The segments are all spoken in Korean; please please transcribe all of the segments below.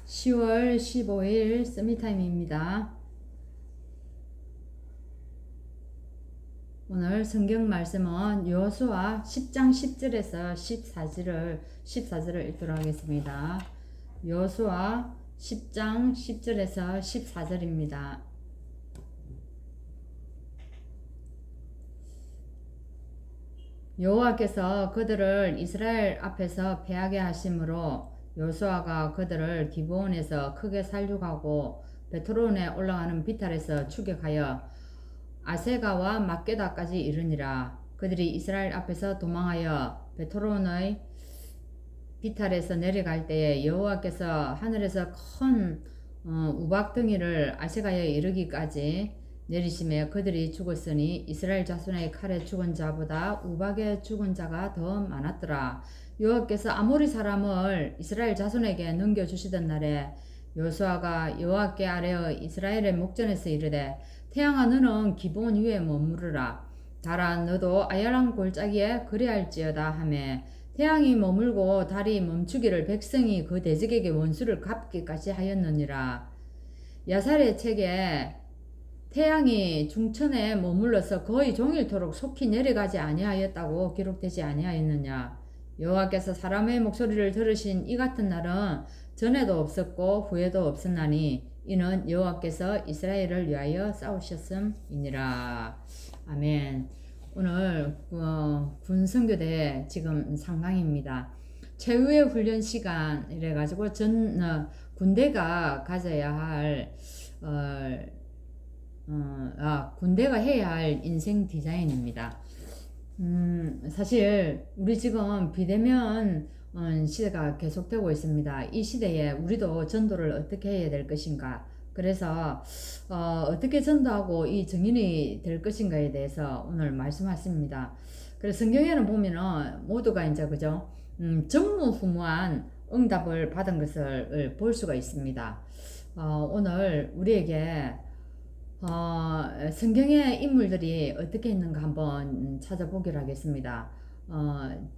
10월 15일 서밋타임입니다. 오늘 성경 말씀은 여호수아 10장 10절에서 14절을 읽도록 하겠습니다. 여호수아 10장 10절에서 14절입니다. 여호와께서 그들을 이스라엘 앞에서 패하게 하심으로 여호수아가 그들을 기브온에서 크게 살육하고 베트론에 올라가는 비탈에서 추격하여 아세가와 막게다까지 이르니라. 그들이 이스라엘 앞에서 도망하여 베트론의 비탈에서 내려갈 때에 여호와께서 하늘에서 큰 우박덩이를 아세가에 이르기까지 내리심에 그들이 죽었으니 이스라엘 자손의 칼에 죽은 자보다 우박에 죽은 자가 더 많았더라. 여호와께서 아모리 사람을 이스라엘 자손에게 넘겨주시던 날에 여호수아가 여호와께 아뢰어 이스라엘의 목전에서 이르되 태양아 너는 기브온 위에 머무르라. 달아 너도 아얄랑 골짜기에 그리할지어다 하매 태양이 머물고 달이 멈추기를 백성이 그 대적에게 원수를 갚기까지 하였느니라. 야살의 책에 태양이 중천에 머물러서 거의 종일토록 속히 내려가지 아니하였다고 기록되지 아니하였느냐. 여호와께서 사람의 목소리를 들으신 이 같은 날은 전에도 없었고 후에도 없었나니 이는 여호와께서 이스라엘을 위하여 싸우셨음이니라. 아멘. 오늘 군선교대 지금 상강입니다. 최후의 훈련 시간 이래가지고 군대가 가져야 할 군대가 해야 할 인생 디자인입니다. 사실 우리 지금 비대면 시대가 계속되고 있습니다. 이 시대에 우리도 전도를 어떻게 해야 될 것인가, 그래서 어떻게 전도하고 이 증인이 될 것인가에 대해서 오늘 말씀하십니다. 그래서 성경에는 보면은 모두가 이제 그죠, 전무후무한 응답을 받은 것을 볼 수가 있습니다. 오늘 우리에게 성경의 인물들이 어떻게 있는가 한번 찾아보기로 하겠습니다.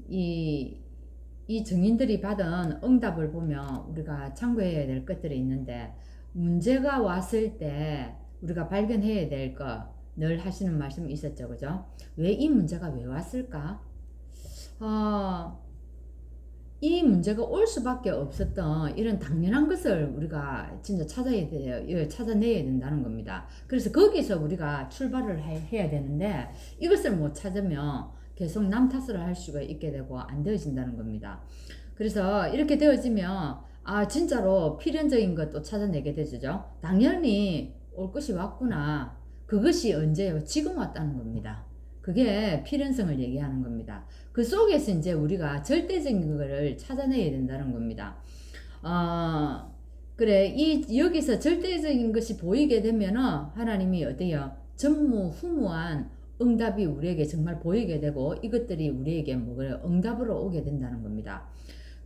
이 증인들이 받은 응답을 보면 우리가 참고해야 될 것들이 있는데, 문제가 왔을 때 우리가 발견해야 될 거 늘 하시는 말씀이 있었죠, 그죠? 왜 이 문제가 왜 왔을까? 이 문제가 올 수밖에 없었던 이런 당연한 것을 우리가 진짜 찾아야 돼요. 찾아내야 된다는 겁니다. 그래서 거기서 우리가 출발을 해야 되는데, 이것을 못 찾으면 계속 남 탓을 할 수가 있게 되고 안 되어진다는 겁니다. 그래서 이렇게 되어지면 진짜로 필연적인 것도 찾아내게 되죠. 당연히 올 것이 왔구나. 그것이 언제요? 지금 왔다는 겁니다. 그게 필연성을 얘기하는 겁니다. 그 속에서 이제 우리가 절대적인 거를 찾아내야 된다는 겁니다. 그래, 여기서 절대적인 것이 보이게 되면은 하나님이 어때요? 전무후무한 응답이 우리에게 정말 보이게 되고 이것들이 우리에게 응답으로 오게 된다는 겁니다.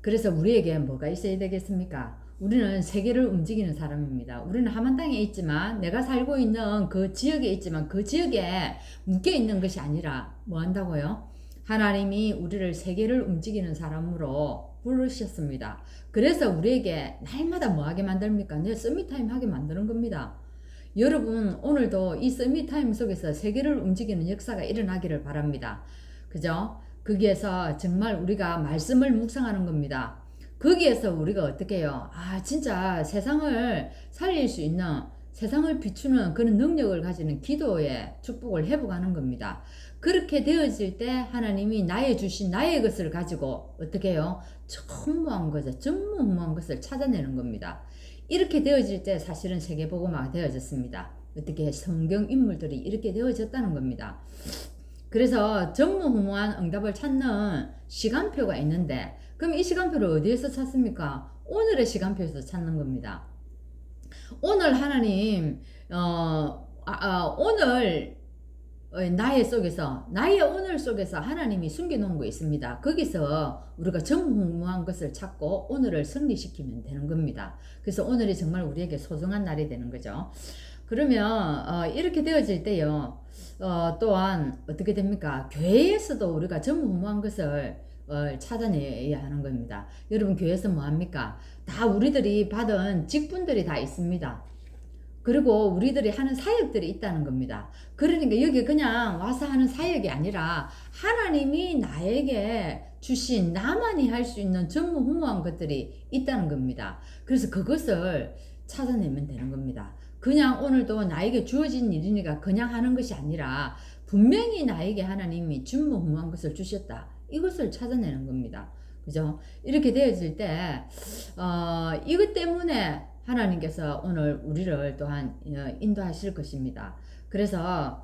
그래서 우리에게 뭐가 있어야 되겠습니까? 우리는 세계를 움직이는 사람입니다. 우리는 하만 땅에 있지만, 내가 살고 있는 그 지역에 있지만 그 지역에 묶여 있는 것이 아니라 뭐 한다고요? 하나님이 우리를 세계를 움직이는 사람으로 부르셨습니다. 그래서 우리에게 날마다 뭐 하게 만듭니까? 내 서밋타임 하게 만드는 겁니다. 여러분 오늘도 이 서밋타임 속에서 세계를 움직이는 역사가 일어나기를 바랍니다. 그죠? 거기에서 정말 우리가 말씀을 묵상하는 겁니다. 거기에서 우리가 어떻게 해요? 진짜 세상을 살릴 수 있는, 세상을 비추는 그런 능력을 가지는 기도의 축복을 회복하는 겁니다. 그렇게 되어질 때 하나님이 주신 나의 것을 가지고 어떻게 해요? 전무한 것을, 전무후무한 것을 찾아내는 겁니다. 이렇게 되어질 때 사실은 세계복음화가 되어졌습니다. 어떻게 성경 인물들이 이렇게 되어졌다는 겁니다. 그래서 전무후무한 응답을 찾는 시간표가 있는데, 그럼 이 시간표를 어디에서 찾습니까? 오늘의 시간표에서 찾는 겁니다. 오늘 하나님 오늘 나의 오늘 속에서 하나님이 숨겨놓은 거 있습니다. 거기서 우리가 전무후무한 것을 찾고 오늘을 승리시키면 되는 겁니다. 그래서 오늘이 정말 우리에게 소중한 날이 되는 거죠. 그러면 이렇게 되어질 때요, 또한 어떻게 됩니까? 교회에서도 우리가 전무후무한 것을 찾아내야 하는 겁니다. 여러분 교회에서 뭐합니까? 다 우리들이 받은 직분들이 다 있습니다. 그리고 우리들이 하는 사역들이 있다는 겁니다. 그러니까 여기 그냥 와서 하는 사역이 아니라 하나님이 나에게 주신 나만이 할 수 있는 전무후무한 것들이 있다는 겁니다. 그래서 그것을 찾아내면 되는 겁니다. 그냥 오늘도 나에게 주어진 일이니까 그냥 하는 것이 아니라 분명히 나에게 하나님이 전무후무한 것을 주셨다. 이것을 찾아내는 겁니다. 그죠? 이렇게 되어질 때 이것 때문에 하나님께서 오늘 우리를 또한 인도하실 것입니다. 그래서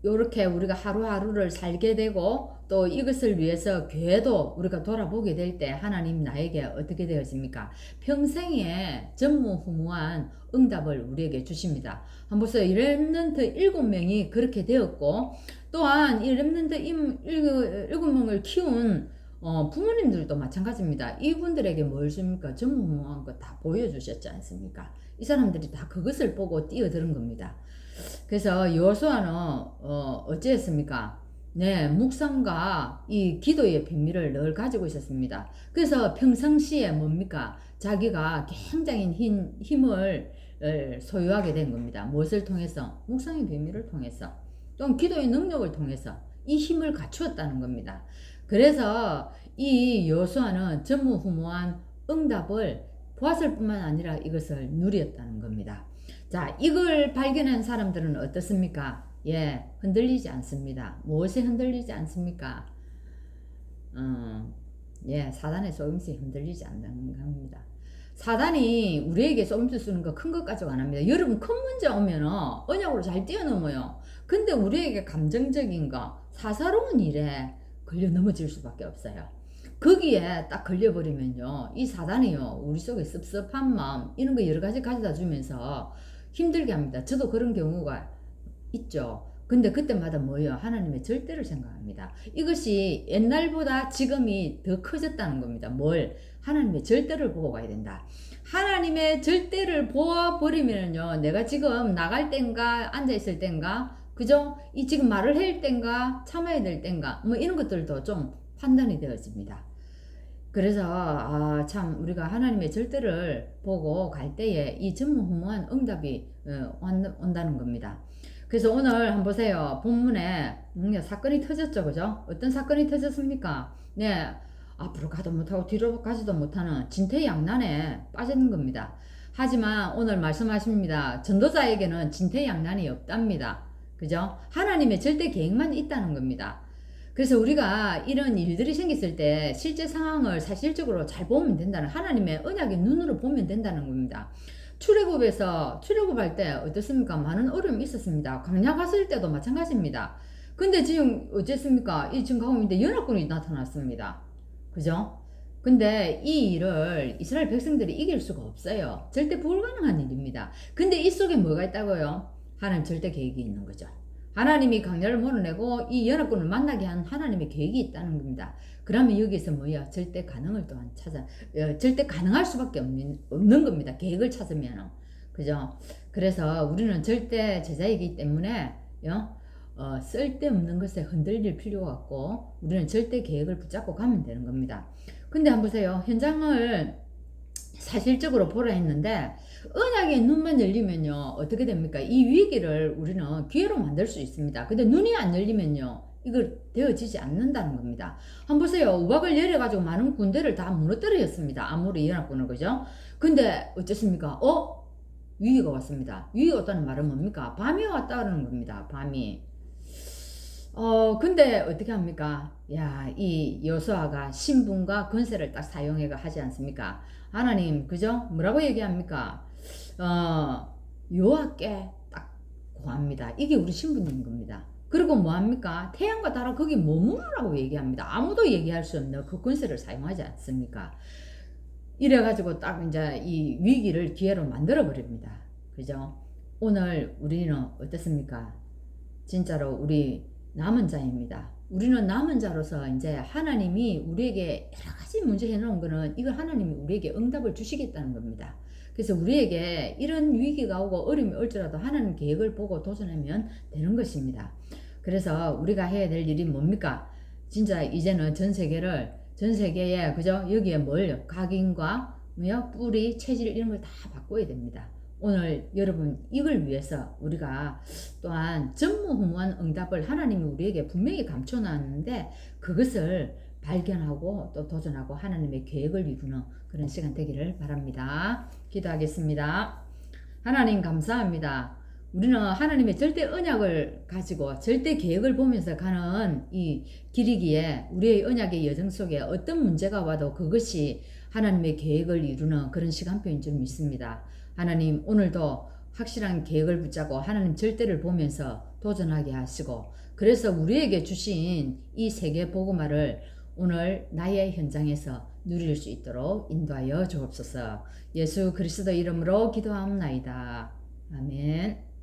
이렇게 우리가 하루하루를 살게 되고 또 이것을 위해서 교회도 우리가 돌아보게 될 때 하나님 나에게 어떻게 되어집니까? 평생에 전무후무한 응답을 우리에게 주십니다. 한번 보세요. 이 렘넌트 7명이 그렇게 되었고 또한 이 렘넌트 7명을 키운 부모님들도 마찬가지입니다. 이분들에게 뭘 줍니까? 전무후무한 거 다 보여주셨지 않습니까? 이 사람들이 다 그것을 보고 뛰어드는 겁니다. 그래서 여호수아는 어찌했습니까? 네, 묵상과 이 기도의 비밀을 늘 가지고 있었습니다. 그래서 평상시에 뭡니까? 자기가 굉장히 힘을 소유하게 된 겁니다. 무엇을 통해서? 묵상의 비밀을 통해서, 또 기도의 능력을 통해서 이 힘을 갖추었다는 겁니다. 그래서 이 여호수아는 전무후무한 응답을 보았을 뿐만 아니라 이것을 누렸다는 겁니다. 자, 이걸 발견한 사람들은 어떻습니까? 예, 흔들리지 않습니다. 무엇에 흔들리지 않습니까? 예, 사단의 속임수에 흔들리지 않는 겁니다. 사단이 우리에게 속임수 쓰는 거 큰 것 가지고 안 합니다. 여러분 큰 문제 오면은 언약으로 잘 뛰어넘어요. 근데 우리에게 감정적인 거, 사사로운 일에 걸려 넘어질 수밖에 없어요. 거기에 딱 걸려버리면요, 이 사단이요, 우리 속에 섭섭한 마음, 이런 거 여러 가지 가져다 주면서 힘들게 합니다. 저도 그런 경우가 있죠. 근데 그때마다 뭐예요? 하나님의 절대를 생각합니다. 이것이 옛날보다 지금이 더 커졌다는 겁니다. 뭘? 하나님의 절대를 보고 가야 된다. 하나님의 절대를 보아버리면요, 내가 지금 나갈 땐가, 앉아있을 땐가, 그죠? 이 지금 말을 해야 땐가, 참아야 될 땐가, 뭐 이런 것들도 좀 판단이 되어집니다. 그래서 참 우리가 하나님의 절대를 보고 갈 때에 이 전무후무한 응답이 온다는 겁니다. 그래서 오늘 한번 보세요. 본문에 사건이 터졌죠, 그죠? 어떤 사건이 터졌습니까? 네, 앞으로 가도 못하고 뒤로 가지도 못하는 진퇴양난에 빠지는 겁니다. 하지만 오늘 말씀하십니다. 전도자에게는 진퇴양난이 없답니다. 그죠? 하나님의 절대 계획만 있다는 겁니다. 그래서 우리가 이런 일들이 생겼을 때 실제 상황을 사실적으로 잘 보면 된다는, 하나님의 언약의 눈으로 보면 된다는 겁니다. 출애굽할 때 어떻습니까? 많은 어려움이 있었습니다. 광야 갔을 때도 마찬가지입니다. 근데 지금 어쨌습니까? 지금 가고 있는데 연합군이 나타났습니다. 그죠? 근데 이 일을 이스라엘 백성들이 이길 수가 없어요. 절대 불가능한 일입니다. 근데 이 속에 뭐가 있다고요? 하나님 절대 계획이 있는 거죠. 하나님이 광야를 몰아내고 이 연합군을 만나게 한 하나님의 계획이 있다는 겁니다. 그러면 여기서 뭐야? 절대 가능을 또한 절대 가능할 수밖에 없는 겁니다. 계획을 찾으면. 그죠? 그래서 우리는 절대 제자이기 때문에, 쓸데없는 것에 흔들릴 필요가 없고, 우리는 절대 계획을 붙잡고 가면 되는 겁니다. 근데 한번 보세요. 현장을 사실적으로 보라 했는데, 언약의 눈만 열리면요, 어떻게 됩니까? 이 위기를 우리는 기회로 만들 수 있습니다. 근데 눈이 안 열리면요, 이걸 되어지지 않는다는 겁니다. 한번 보세요. 우박을 열어가지고 많은 군대를 다 무너뜨렸습니다. 아무리 연합군을, 그죠? 근데 어쨌습니까? 위기가 왔습니다. 위기가 왔다는 말은 뭡니까? 밤이 왔다는 겁니다. 밤이. 근데 어떻게 합니까? 야, 이 여호수아가 신분과 권세를 딱 사용해가 하지 않습니까? 하나님, 그죠? 뭐라고 얘기합니까? 여호와께 딱 구합니다. 이게 우리 신분인 겁니다. 그리고 뭐 합니까? 태양과 달아 거기 머무르라고 얘기합니다. 아무도 얘기할 수 없는 그 권세를 사용하지 않습니까? 이래가지고 딱 이제 이 위기를 기회로 만들어 버립니다. 그죠? 오늘 우리는 어떻습니까? 진짜로 우리 남은 자입니다. 우리는 남은 자로서 이제 하나님이 우리에게 여러 가지 문제 해놓은 거는 이걸 하나님이 우리에게 응답을 주시겠다는 겁니다. 그래서 우리에게 이런 위기가 오고 어려움이 올지라도 하나님 계획을 보고 도전하면 되는 것입니다. 그래서 우리가 해야 될 일이 뭡니까? 진짜 이제는 전 세계에 그죠? 여기에 뭘 각인과 뭐야 뿌리, 체질 이런 걸 다 바꿔야 됩니다. 오늘 여러분 이걸 위해서 우리가 또한 전무후무한 응답을 하나님이 우리에게 분명히 감춰놨는데 그것을 발견하고 또 도전하고 하나님의 계획을 이루는 그런 시간 되기를 바랍니다. 기도하겠습니다. 하나님 감사합니다. 우리는 하나님의 절대 언약을 가지고 절대 계획을 보면서 가는 이 길이기에 우리의 언약의 여정 속에 어떤 문제가 와도 그것이 하나님의 계획을 이루는 그런 시간표인 줄 믿습니다. 하나님 오늘도 확실한 계획을 붙잡고 하나님 절대를 보면서 도전하게 하시고 그래서 우리에게 주신 이 세계 복음화를 오늘 나의 현장에서 누릴 수 있도록 인도하여 주옵소서. 예수 그리스도 이름으로 기도하옵나이다. 아멘.